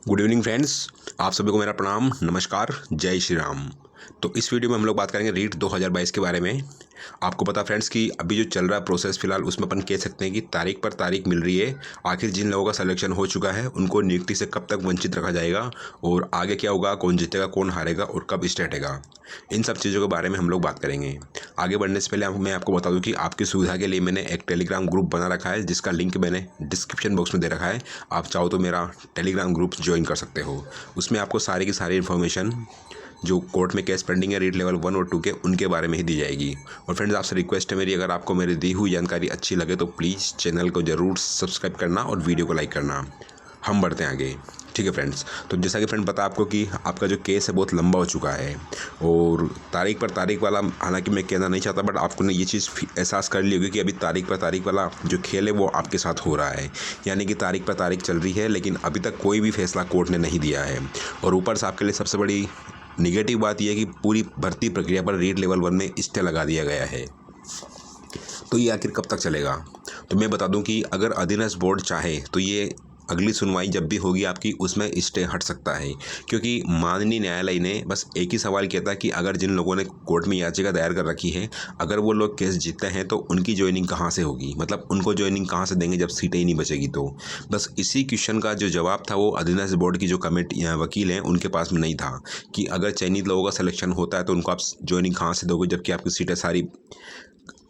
Good evening friends. आप सभी को मेरा प्रणाम, नमस्कार, जय श्री राम। तो इस वीडियो में हम लोग बात करेंगे रीट 2022 के बारे में। आपको पता फ्रेंड्स कि अभी जो चल रहा है प्रोसेस फिलहाल उसमें अपन कह सकते हैं कि तारीख पर तारीख मिल रही है। आखिर जिन लोगों का सिलेक्शन हो चुका है उनको नियुक्ति से कब तक वंचित रखा जाएगा और आगे क्या होगा, कौन जीतेगा, कौन हारेगा और कब स्टार्ट होगा, इन सब चीज़ों के बारे में हम लोग बात करेंगे। आगे बढ़ने से पहले मैं आपको बता दूं कि आपकी सुविधा के लिए मैंने एक टेलीग्राम ग्रुप बना रखा है जिसका लिंक मैंने डिस्क्रिप्शन बॉक्स में दे रखा है। आप चाहो तो मेरा टेलीग्राम ग्रुप ज्वाइन कर सकते हो। उसमें आपको सारी की सारी इन्फॉर्मेशन जो कोर्ट में केस पेंडिंग है रीट लेवल 1 और 2 के, उनके बारे में ही दी जाएगी। और फ्रेंड्स, आपसे रिक्वेस्ट है मेरी, अगर आपको मेरी दी हुई जानकारी अच्छी लगे तो प्लीज़ चैनल को ज़रूर सब्सक्राइब करना और वीडियो को लाइक करना। हम बढ़ते हैं आगे, ठीक है फ्रेंड्स। तो जैसा कि फ्रेंड पता आपको कि आपका जो केस है बहुत लंबा हो चुका है और तारीख पर तारीख वाला, हालांकि मैं कहना नहीं चाहता बट आपको ने ये चीज़ एहसास कर ली होगी कि अभी तारीख पर तारीख वाला जो खेल है वो आपके साथ हो रहा है। यानी कि तारीख पर तारीख चल रही है लेकिन अभी तक कोई भी फैसला कोर्ट ने नहीं दिया है। और ऊपर से आपके लिए सबसे बड़ी निगेटिव बात यह है कि पूरी भर्ती प्रक्रिया पर रीट लेवल 1 में स्टे लगा दिया गया है। तो ये आखिर कब तक चलेगा? तो मैं बता दूं कि अगर अधीनस्थ बोर्ड चाहे तो ये अगली सुनवाई जब भी होगी आपकी उसमें स्टे हट सकता है, क्योंकि माननीय न्यायालय ने बस एक ही सवाल किया था कि अगर जिन लोगों ने कोर्ट में याचिका दायर कर रखी है, अगर वो लोग केस जीतते हैं तो उनकी ज्वाइनिंग कहाँ से होगी, मतलब उनको ज्वाइनिंग कहाँ से देंगे जब सीटें ही नहीं बचेगी। तो बस इसी क्वेश्चन का जो जवाब था वो अधीनस्थ बोर्ड की जो कमेटी वकील हैं उनके पास में नहीं था कि अगर चयनित लोगों का सिलेक्शन होता है तो उनको आप ज्वाइनिंग कहाँ से दोगे जबकि आपकी सीटें सारी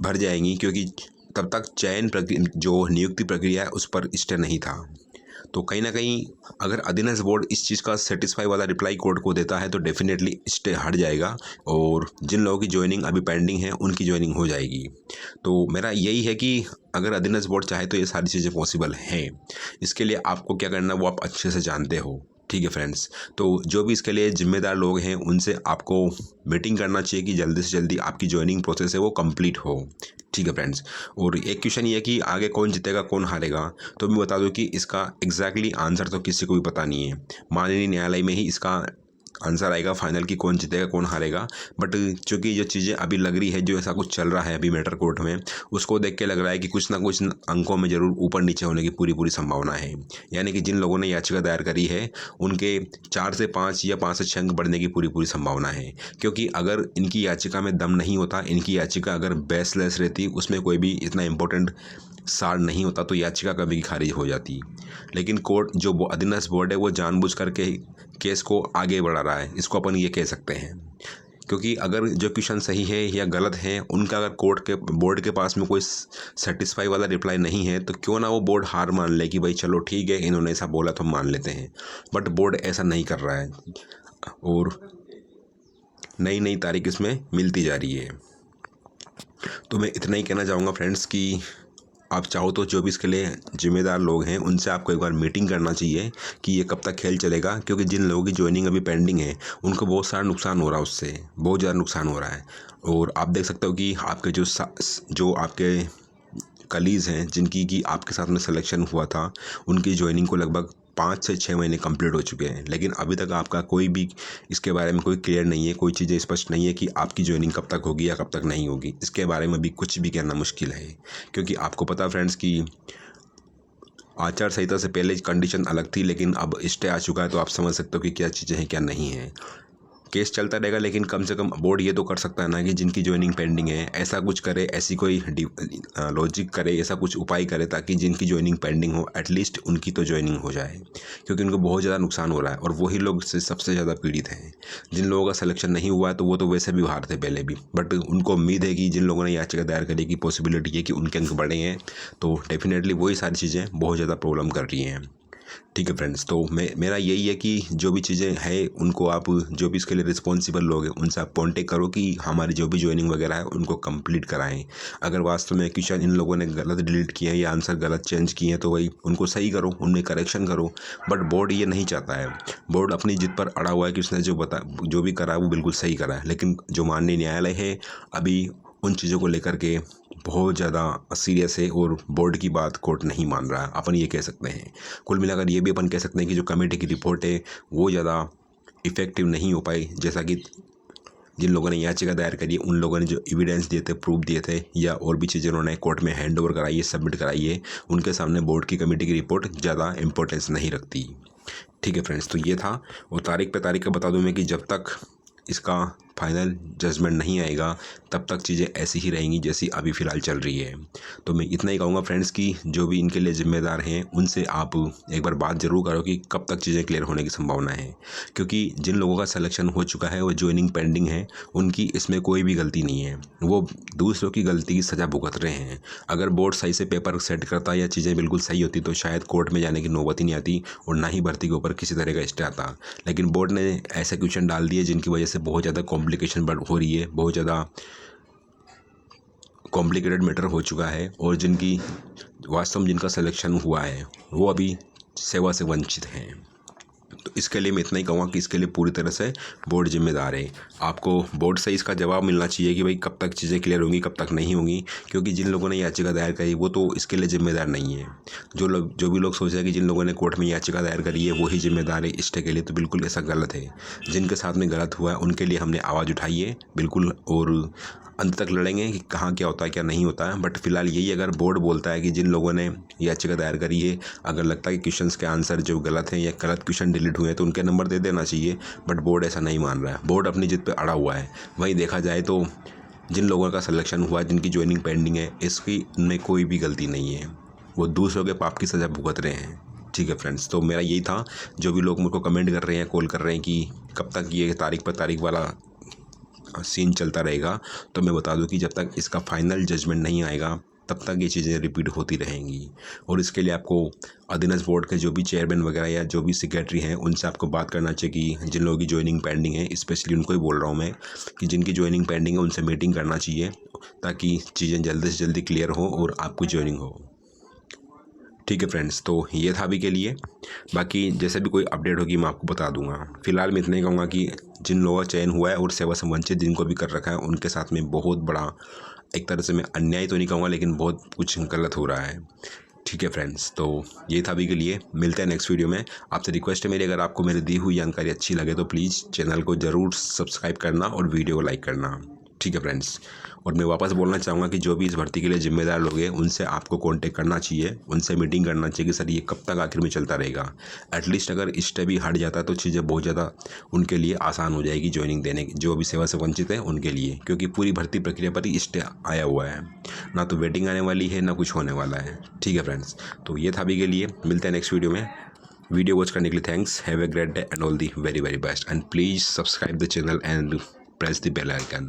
भर जाएंगी, क्योंकि तब तक चयन प्रक्रिया जो नियुक्ति प्रक्रिया है उस पर स्टे नहीं था। तो कहीं ना कहीं अगर अधीनस्थ बोर्ड इस चीज़ का सेटिस्फाई वाला रिप्लाई कोर्ट को देता है तो डेफिनेटली स्टे हट जाएगा और जिन लोगों की ज्वाइनिंग अभी पेंडिंग है उनकी ज्वाइनिंग हो जाएगी। तो मेरा यही है कि अगर अधीनस्थ बोर्ड चाहे तो ये सारी चीज़ें पॉसिबल हैं। इसके लिए आपको क्या करना है वो आप अच्छे से जानते हो, ठीक है फ्रेंड्स। तो जो भी इसके लिए जिम्मेदार लोग हैं उनसे आपको मीटिंग करना चाहिए कि जल्दी से जल्दी आपकी ज्वाइनिंग प्रोसेस है वो कंप्लीट हो, ठीक है फ्रेंड्स। और एक क्वेश्चन ये है कि आगे कौन जीतेगा कौन हारेगा, तो मैं बता दूं कि इसका एग्जैक्टली आंसर तो किसी को भी पता नहीं है। माननीय न्यायालय में ही इसका आंसर आएगा फाइनल कि कौन जीतेगा कौन हारेगा। बट चूँकि जो चीज़ें अभी लग रही है, जो ऐसा कुछ चल रहा है अभी मैटर कोर्ट में, उसको देख के लग रहा है कि कुछ ना कुछ अंकों में ज़रूर ऊपर नीचे होने की पूरी पूरी संभावना है। यानी कि जिन लोगों ने याचिका दायर करी है उनके 4 से 5 या 5 से 6 अंक बढ़ने की पूरी पूरी संभावना है, क्योंकि अगर इनकी याचिका में दम नहीं होता, इनकी याचिका अगर बेसलेस रहती, उसमें कोई भी इतना इम्पोर्टेंट सार नहीं होता तो याचिका कभी खारिज हो जाती। लेकिन कोर्ट जो अधीनस्थ बोर्ड है वो जानबूझ करके केस को आगे बढ़ा रहा है, इसको अपन ये कह सकते हैं। क्योंकि अगर जो क्वेश्चन सही है या गलत है उनका अगर बोर्ड के पास में कोई सेटिस्फाई वाला रिप्लाई नहीं है तो क्यों ना वो बोर्ड हार मान ले कि भाई चलो ठीक है, इन्होंने ऐसा बोला तो हम मान लेते हैं। बट बोर्ड ऐसा नहीं कर रहा है और नई नई तारीख इसमें मिलती जा रही है। तो मैं इतना ही कहना चाहूँगा फ्रेंड्स कि आप चाहो तो जो भी इसके लिए जिम्मेदार लोग हैं उनसे आपको एक बार मीटिंग करना चाहिए कि ये कब तक खेल चलेगा, क्योंकि जिन लोगों की ज्वाइनिंग अभी पेंडिंग है उनको बहुत सारा नुकसान हो रहा है, उससे बहुत ज़्यादा नुकसान हो रहा है। और आप देख सकते हो कि आपके जो आपके कलीज़ हैं जिनकी कि आपके साथ में सिलेक्शन हुआ था उनकी ज्वाइनिंग को लगभग 5 से 6 महीने कंप्लीट हो चुके हैं, लेकिन अभी तक आपका कोई भी इसके बारे में कोई क्लियर नहीं है, कोई चीज़ें स्पष्ट नहीं है कि आपकी ज्वाइनिंग कब तक होगी या कब तक नहीं होगी। इसके बारे में भी कुछ भी कहना मुश्किल है, क्योंकि आपको पता फ्रेंड्स कि आचार संहिता से पहले कंडीशन अलग थी लेकिन अब स्टे आ चुका है, तो आप समझ सकते हो कि क्या चीज़ें हैं क्या नहीं है। केस चलता रहेगा लेकिन कम से कम बोर्ड ये तो कर सकता है ना कि जिनकी ज्वाइनिंग पेंडिंग है ऐसा कुछ करे, ऐसी कोई लॉजिक करे, ऐसा कुछ उपाय करे ताकि जिनकी ज्वाइनिंग पेंडिंग हो एटलीस्ट उनकी तो ज्वाइनिंग हो जाए, क्योंकि उनको बहुत ज़्यादा नुकसान हो रहा है और वही लोग से सबसे ज़्यादा पीड़ित हैं। जिन लोगों का सिलेक्शन नहीं हुआ है तो वो तो वैसे भी बाहर थे पहले भी, बट उनको उम्मीद है कि जिन लोगों ने याचिका दायर करी की पॉसिबिलिटी है कि उनके अंक बढ़े हैं, तो डेफिनेटली वही सारी चीज़ें बहुत ज़्यादा प्रॉब्लम कर रही हैं, ठीक है फ्रेंड्स। तो मेरा यही है कि जो भी चीज़ें हैं उनको आप, जो भी इसके लिए रिस्पॉन्सिबल लोग हैं उनसे आप कॉन्टेक्ट करो कि हमारी जो भी ज्वाइनिंग वगैरह है उनको कंप्लीट कराएं। अगर वास्तव में क्वेश्चन इन लोगों ने गलत डिलीट किए हैं या आंसर गलत चेंज किए हैं तो वही उनको सही करो, उनमें करेक्शन करो। बट बोर्ड ये नहीं चाहता है, बोर्ड अपनी जिद पर अड़ा हुआ है कि उसने जो भी करा है वो बिल्कुल सही करा है, लेकिन जो माननीय न्यायालय है अभी उन चीज़ों को लेकर के बहुत ज़्यादा सीरियस है और बोर्ड की बात कोर्ट नहीं मान रहा है, अपन ये कह सकते हैं। कुल मिलाकर ये भी अपन कह सकते हैं कि जो कमेटी की रिपोर्ट है वो ज़्यादा इफ़ेक्टिव नहीं हो पाई, जैसा कि जिन लोगों ने याचिका दायर करी उन लोगों ने जो एविडेंस दिए थे, प्रूफ दिए थे या और भी चीज़ें उन्होंने कोर्ट में हैंड ओवर कराई है, सबमिट कराई है, उनके सामने बोर्ड की कमेटी की रिपोर्ट ज़्यादा इंपॉर्टेंस नहीं रखती। ठीक है फ्रेंड्स, तो ये था। और तारीख पे तारीख का बता दूं मैं कि जब तक इसका फाइनल जजमेंट नहीं आएगा तब तक चीज़ें ऐसी ही रहेंगी जैसी अभी फ़िलहाल चल रही है। तो मैं इतना ही कहूँगा फ्रेंड्स कि जो भी इनके लिए ज़िम्मेदार हैं उनसे आप एक बार बात ज़रूर करो कि कब तक चीज़ें क्लियर होने की संभावना है, क्योंकि जिन लोगों का सिलेक्शन हो चुका है और ज्वाइनिंग पेंडिंग है उनकी इसमें कोई भी गलती नहीं है, वो दूसरों की गलती की सज़ा भुगत रहे हैं। अगर बोर्ड सही से पेपर सेट करता या चीज़ें बिल्कुल सही होती तो शायद कोर्ट में जाने की नौबत ही नहीं आती और ना ही भर्ती के ऊपर किसी तरह का स्टे आता। लेकिन बोर्ड ने ऐसे क्वेश्चन डाल दिए जिनकी वजह से बहुत ज़्यादा कॉम्प्लिकेशन हो रही है, बहुत ज़्यादा कॉम्प्लिकेटेड मैटर हो चुका है, और जिनकी वास्तव में जिनका सिलेक्शन हुआ है वो अभी सेवा से वंचित हैं। तो इसके लिए मैं इतना ही कहूँगा कि इसके लिए पूरी तरह से बोर्ड जिम्मेदार है। आपको बोर्ड से इसका जवाब मिलना चाहिए कि भाई कब तक चीज़ें क्लियर होंगी कब तक नहीं होंगी, क्योंकि जिन लोगों ने याचिका दायर करी वो तो इसके लिए जिम्मेदार नहीं है। जो भी लोग सोच रहे हैं कि जिन लोगों ने कोर्ट में याचिका दायर करी है वही जिम्मेदार है स्टे के लिए, तो बिल्कुल ऐसा गलत है। जिनके साथ में गलत हुआ है उनके लिए हमने आवाज़ उठाई है बिल्कुल, और अंत तक लड़ेंगे कि कहाँ क्या होता है क्या नहीं होता है। बट फिलहाल यही अगर बोर्ड बोलता है कि जिन लोगों ने याचिका दायर करी है अगर लगता है कि क्वेश्चंस के आंसर जो गलत हैं या गलत क्वेश्चन डिलीट हुए हैं तो उनके नंबर दे देना चाहिए, बट बोर्ड ऐसा नहीं मान रहा है। बोर्ड अपनी जिद पे अड़ा हुआ है। वहीं देखा जाए तो जिन लोगों का सिलेक्शन हुआ, जिनकी ज्वाइनिंग पेंडिंग है, इसकी में कोई भी गलती नहीं है, वो दूसरों के पाप की सज़ा भुगत रहे हैं। ठीक है फ्रेंड्स, तो मेरा यही था। जो भी लोग मुझको कमेंट कर रहे हैं, कॉल कर रहे हैं कि कब तक ये तारीख पर तारीख वाला सीन चलता रहेगा, तो मैं बता दूं कि जब तक इसका फाइनल जजमेंट नहीं आएगा तब तक ये चीज़ें रिपीट होती रहेंगी। और इसके लिए आपको अधीनस्थ बोर्ड के जो भी चेयरमैन वगैरह या जो भी सेक्रेटरी हैं उनसे आपको बात करना चाहिए कि जिन लोगों की ज्वाइनिंग पेंडिंग है, स्पेशली उनको ही बोल रहा हूँ मैं कि जिनकी ज्वाइनिंग पेंडिंग है उनसे मीटिंग करना चाहिए ताकि चीज़ें जल्दी से जल्दी क्लियर हो और आपकी ज्वाइनिंग हो। ठीक है फ्रेंड्स, तो ये था अभी के लिए। बाकी जैसे भी कोई अपडेट होगी मैं आपको बता दूंगा। फिलहाल मैं इतना ही कहूँगा कि जिन लोगों का चयन हुआ है और सेवा से वंचित जिनको भी कर रखा है उनके साथ में बहुत बड़ा, एक तरह से मैं अन्याय तो नहीं कहूँगा लेकिन बहुत कुछ गलत हो रहा है। ठीक है फ्रेंड्स, तो ये था अभी के लिए। मिलते हैं नेक्स्ट वीडियो में। आपसे रिक्वेस्ट है मेरी, अगर आपको मेरी दी हुई जानकारी अच्छी लगे तो प्लीज़ चैनल को ज़रूर सब्सक्राइब करना और वीडियो को लाइक करना। ठीक है फ्रेंड्स, और मैं वापस बोलना चाहूँगा कि जो भी इस भर्ती के लिए जिम्मेदार लोग हैं उनसे आपको कांटेक्ट करना चाहिए, उनसे मीटिंग करना चाहिए कि सर ये कब तक आखिर में चलता रहेगा। एटलीस्ट अगर स्टे भी हट जाता तो चीज़ें बहुत ज़्यादा उनके लिए आसान हो जाएगी ज्वाइनिंग देने की, जो भी सेवा से वंचित है उनके लिए, क्योंकि पूरी भर्ती प्रक्रिया पर ही स्टे आया हुआ है, ना तो वेटिंग आने वाली है ना कुछ होने वाला है। ठीक है फ्रेंड्स, तो ये था अभी के लिए। मिलते हैं नेक्स्ट वीडियो में। वीडियो वॉच करने के लिए thanks. Have a great day and all the very very best, and please subscribe the channel and press the bell icon.